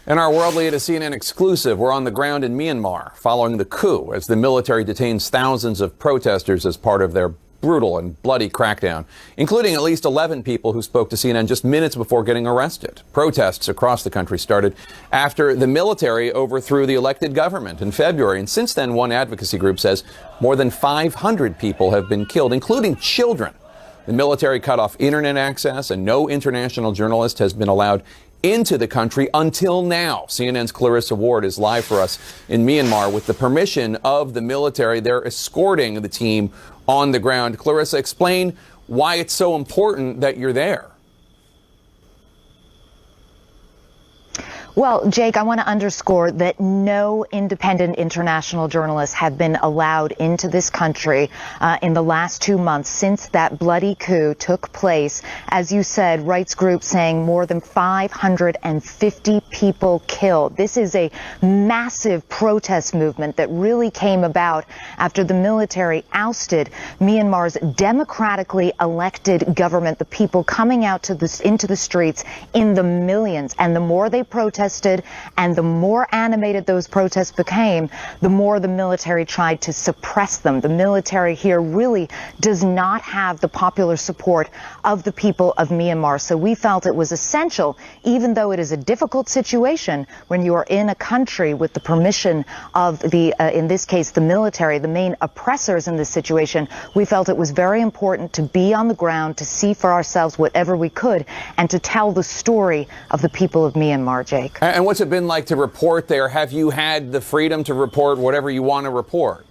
In our World Lead, a CNN exclusive, we're on the ground in Myanmar following the coup as the military detains thousands of protesters as part of their brutal and bloody crackdown, including at least 11 people who spoke to CNN just minutes before getting arrested. Protests across the country started after the military overthrew the elected government in February. And since then, one advocacy group says more than 500 people have been killed, including children. The military cut off internet access and no international journalist has been allowed into the country until now. CNN's Clarissa Ward is live for us in Myanmar with the permission of the military. They're escorting the team on the ground. Clarissa, explain why it's so important that you're there. Well, Jake, I want to underscore that no independent international journalists have been allowed into this country in the last 2 months since that bloody coup took place. As you said, rights groups saying more than 550 people killed. This is a massive protest movement that really came about after the military ousted Myanmar's democratically elected government, the people coming out into the streets in the millions. And the more they protested, and the more animated those protests became, the more the military tried to suppress them. The military here really does not have the popular support of the people of Myanmar. So we felt it was essential, even though it is a difficult situation when you are in a country with the permission of the, in this case, the military, the main oppressors in this situation, we felt it was very important to be on the ground, to see for ourselves whatever we could, and to tell the story of the people of Myanmar, Jake. And what's it been like to report there? Have you had the freedom to report whatever you want to report?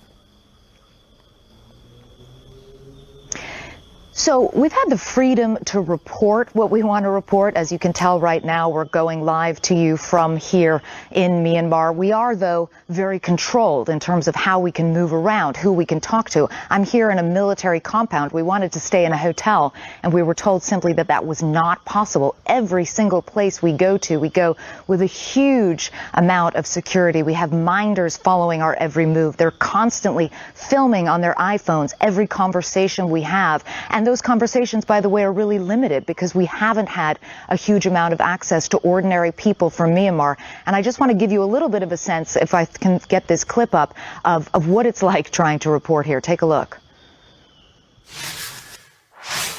So we've had the freedom to report what we want to report. As you can tell right now, we're going live to you from here in Myanmar. We are, though, very controlled in terms of how we can move around, who we can talk to. I'm here in a military compound. We wanted to stay in a hotel, and we were told simply that that was not possible. Every single place we go to, we go with a huge amount of security. We have minders following our every move. They're constantly filming on their iPhones every conversation we have. And those conversations, by the way, are really limited because we haven't had a huge amount of access to ordinary people from Myanmar. And I just want to give you a little bit of a sense, if I can get this clip up, of what it's like trying to report here. Take a look.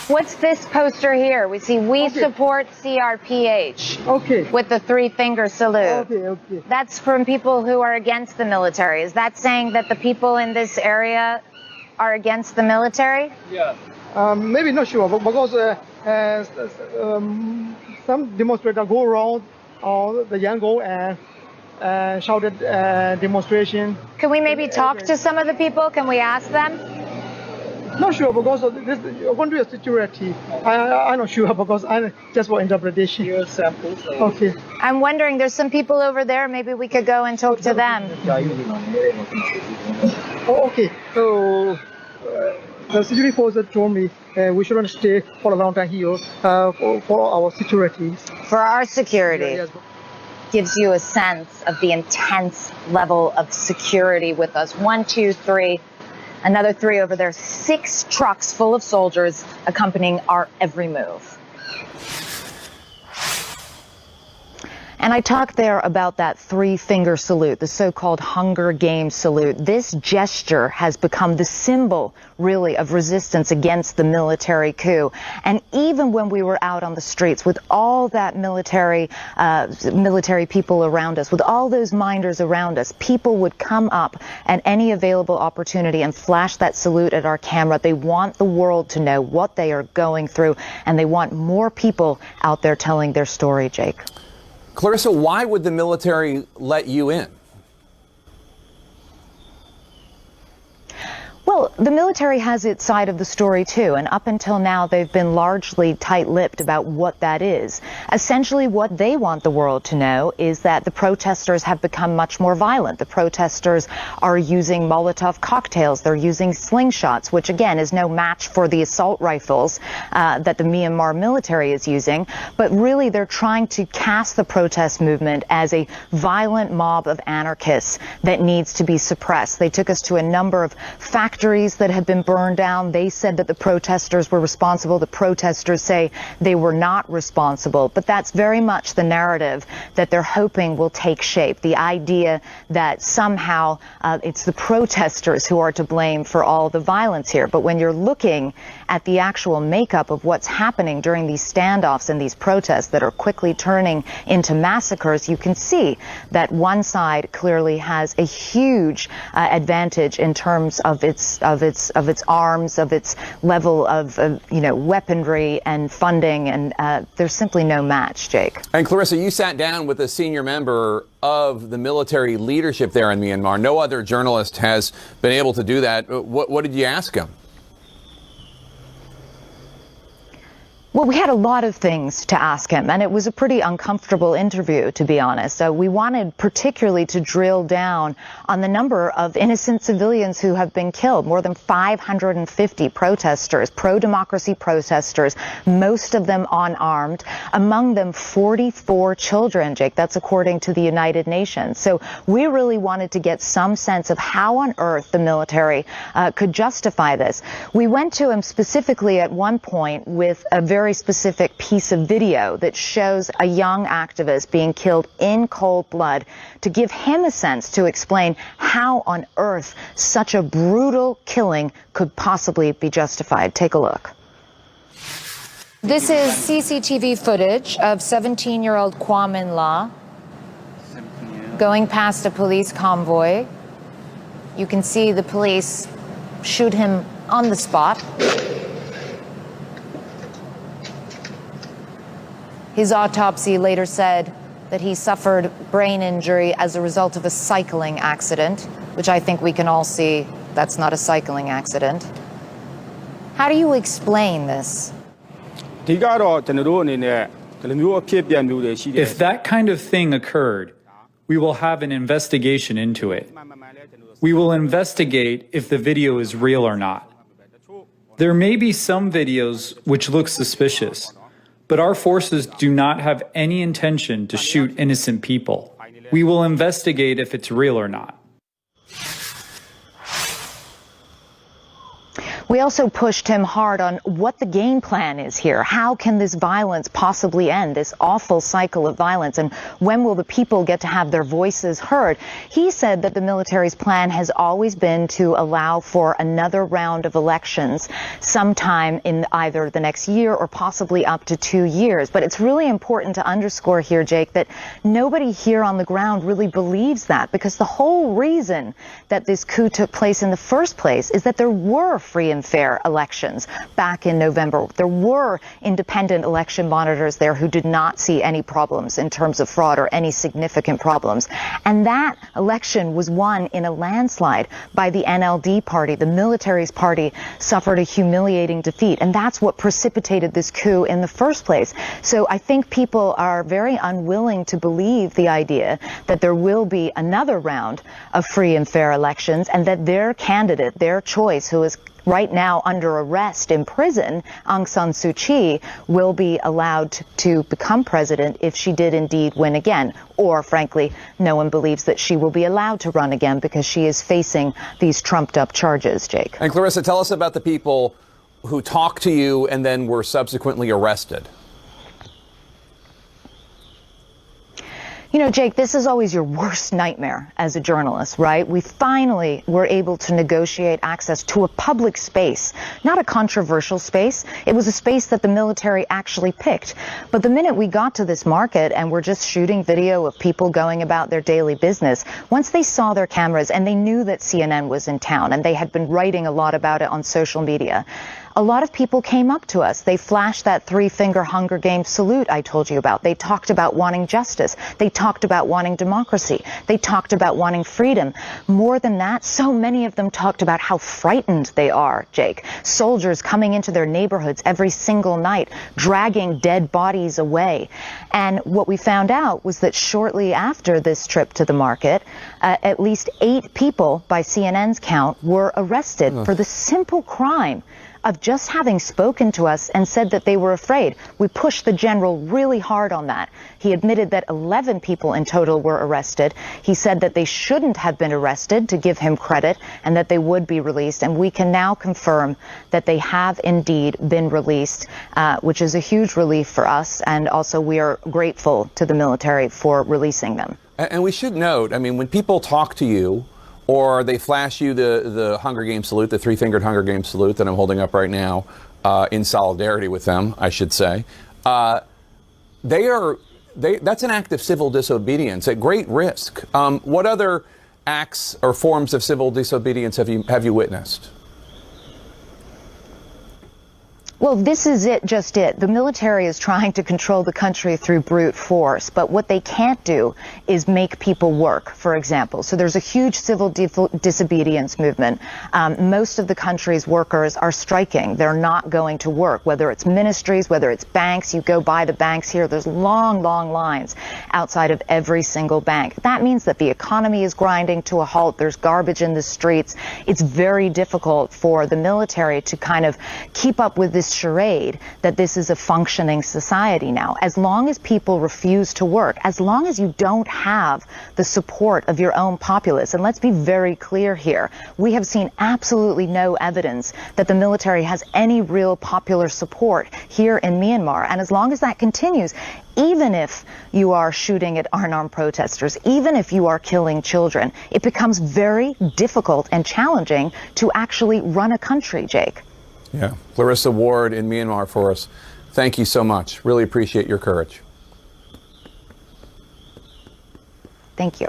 What's this poster here? We see "We support CRPH." Okay. With the three-finger salute. Okay. That's from people who are against the military. Is that saying that the people in this area are against the military? Yeah. Maybe not sure, because some demonstrators go around the Yangon and shouted demonstration. Can we maybe talk to some of the people? Can we ask them? Not sure, because this country is security. I'm not sure, because I just for interpretation. Your samples. Okay. I'm wondering, there's some people over there. Maybe we could go and talk to them. Oh, okay. So the security force told me we shouldn't stay for a long time here for our security. For our security. Yes. Gives you a sense of the intense level of security with us. 1, 2, 3. Another 3 over there. 6 trucks full of soldiers accompanying our every move. And I talked there about that three-finger salute, the so-called Hunger Games salute. This gesture has become the symbol, really, of resistance against the military coup. And even when we were out on the streets with all that military people around us, with all those minders around us, people would come up at any available opportunity and flash that salute at our camera. They want the world to know what they are going through, and they want more people out there telling their story, Jake. Clarissa, why would the military let you in? Well, the military has its side of the story, too, and up until now, they've been largely tight-lipped about what that is. Essentially, what they want the world to know is that the protesters have become much more violent. The protesters are using Molotov cocktails. They're using slingshots, which, again, is no match for the assault rifles that the Myanmar military is using. But really, they're trying to cast the protest movement as a violent mob of anarchists that needs to be suppressed. They took us to a number of factories factories that have been burned down. They said that the protesters were responsible. The protesters say they were not responsible. But that's very much the narrative that they're hoping will take shape. The idea that somehow it's the protesters who are to blame for all the violence here. But when you're looking at the actual makeup of what's happening during these standoffs and these protests that are quickly turning into massacres, you can see that one side clearly has a huge advantage in terms of its arms, of its level of weaponry and funding, and there's simply no match, Jake. And Clarissa, you sat down with a senior member of the military leadership there in Myanmar. No other journalist has been able to do that. What did you ask him? Well, we had a lot of things to ask him, and it was a pretty uncomfortable interview, to be honest. We wanted particularly to drill down on the number of innocent civilians who have been killed. More than 550 protesters, pro-democracy protesters, most of them unarmed, among them 44 children, Jake. That's according to the United Nations. So we really wanted to get some sense of how on earth the military could justify this. We went to him specifically at one point with a very specific piece of video that shows a young activist being killed in cold blood, to give him a sense to explain how on earth such a brutal killing could possibly be justified. Take a look. This is CCTV footage of 17-year-old Kwon Min La going past a police convoy. You can see the police shoot him on the spot. His autopsy later said that he suffered brain injury as a result of a cycling accident, which I think we can all see that's not a cycling accident. How do you explain this? If that kind of thing occurred, we will have an investigation into it. We will investigate if the video is real or not. There may be some videos which look suspicious, but our forces do not have any intention to shoot innocent people. We will investigate if it's real or not. We also pushed him hard on what the game plan is here. How can this violence possibly end, this awful cycle of violence? And when will the people get to have their voices heard? He said that the military's plan has always been to allow for another round of elections sometime in either the next year or possibly up to 2 years. But it's really important to underscore here, Jake, that nobody here on the ground really believes that, because the whole reason that this coup took place in the first place is that there were free and fair elections back in November. There were independent election monitors there who did not see any problems in terms of fraud or any significant problems. And that election was won in a landslide by the NLD party. The military's party suffered a humiliating defeat, and that's what precipitated this coup in the first place. So I think people are very unwilling to believe the idea that there will be another round of free and fair elections, and that their candidate, their choice, who is right now under arrest in prison, Aung San Suu Kyi, will be allowed to become president if she did indeed win again. Or, frankly, no one believes that she will be allowed to run again because she is facing these trumped-up charges, Jake. And Clarissa, tell us about the people who talked to you and then were subsequently arrested. You know, Jake, this is always your worst nightmare as a journalist, right? We finally were able to negotiate access to a public space, not a controversial space. It was a space that the military actually picked. But the minute we got to this market and were just shooting video of people going about their daily business, once they saw their cameras and they knew that CNN was in town and they had been writing a lot about it on social media, a lot of people came up to us. They flashed that three-finger Hunger Games salute I told you about. They talked about wanting justice. They talked about wanting democracy. They talked about wanting freedom. More than that, so many of them talked about how frightened they are, Jake. Soldiers coming into their neighborhoods every single night, dragging dead bodies away. And what we found out was that shortly after this trip to the market, at least 8 people, by CNN's count, were arrested for the simple crime of just having spoken to us and said that they were afraid. We pushed the general really hard on that. He admitted that 11 people in total were arrested. He said that they shouldn't have been arrested, to give him credit, and that they would be released. And we can now confirm that they have indeed been released, which is a huge relief for us. And also we are grateful to the military for releasing them. And we should note, I mean, when people talk to you or they flash you the Hunger Games salute, the three-fingered Hunger Games salute that I'm holding up right now, in solidarity with them, I should say, that's an act of civil disobedience at great risk. What other acts or forms of civil disobedience have you witnessed? Well, this is just it. The military is trying to control the country through brute force, but what they can't do is make people work, for example. So there's a huge civil disobedience movement. Most of the country's workers are striking. They're not going to work, whether it's ministries, whether it's banks. You go by the banks here, there's long, long lines outside of every single bank. That means that the economy is grinding to a halt. There's garbage in the streets. It's very difficult for the military to kind of keep up with this charade that this is a functioning society now. As long as people refuse to work, as long as you don't have the support of your own populace, and let's be very clear here, we have seen absolutely no evidence that the military has any real popular support here in Myanmar. And as long as that continues, even if you are shooting at unarmed protesters, even if you are killing children, it becomes very difficult and challenging to actually run a country, Jake. Yeah. Clarissa Ward in Myanmar for us. Thank you so much. Really appreciate your courage. Thank you.